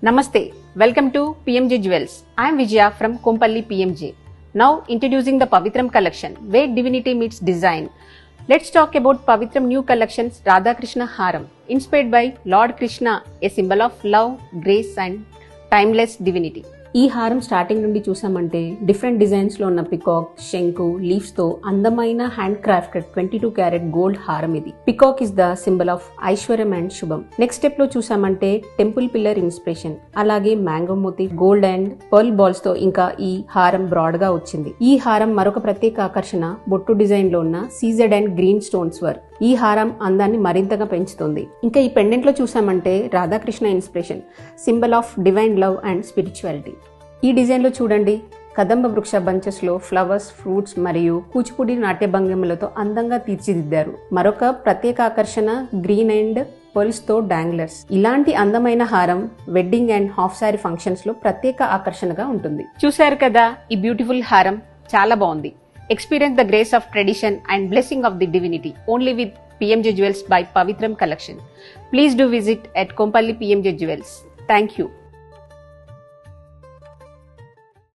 Namaste. Welcome to PMJ Jewels. I am Vijaya from Kompalli PMJ. Now introducing the Pavitram collection where divinity meets design. Let's talk about Pavitram new collections Radha Krishna Haram inspired by Lord Krishna, a symbol of love, grace and timeless divinity. ఈ హారం starting నుండి చూసామంటే different designs లో ఉన్న peacock, శంకు, leaves తో అందమైన hand crafted 22 carrot gold హారం ఇది. Peacock is the symbol of ఐశ్వర్యం అండ్ శుభం. నెక్స్ట్ స్టెప్ లో చూసామంటే టెంపుల్ పిల్లర్ ఇన్స్పిరేషన్, అలాగే మ్యాంగో మోతీ, గోల్డ్ అండ్ పర్ల్ బాల్స్ తో ఇంకా ఈ హారం బ్రాడ్ గా వచ్చింది. ఈ హారం మరొక ప్రత్యేక ఆకర్షణ బొట్టు డిజైన్ లో ఉన్న CZ and green stones work. ఈ హారం అందాన్ని మరింతగా పెంచుతుంది. ఇంకా ఈ పెండెంట్ లో చూసామంటే Radhakrishna inspiration, symbol of divine love and spirituality. ఈ డిజైన్ లో చూడండి, కదంబ వృక్ష బంచెస్ లో ఫ్లవర్స్, ఫ్రూట్స్ మరియు కూచిపూడి నాట్య భంగిమలతో అందంగా తీర్చిదిద్దారు. మరొక ప్రత్యేక ఆకర్షణ గ్రీన్ అండ్ పర్ల్స్ తో డాంగ్లర్స్. ఇలాంటి అందమైన హారం wedding and half sorry functions లో ప్రత్యేక ఆకర్షణగా ఉంటుంది. చూశారు కదా, ఈ బ్యూటిఫుల్ హారం చాలా బాగుంది. Experience the grace of tradition and blessing of the divinity only with PMJ Jewels by Pavitram Collection. Please do visit at Kompalli PMJ Jewels. Thank you.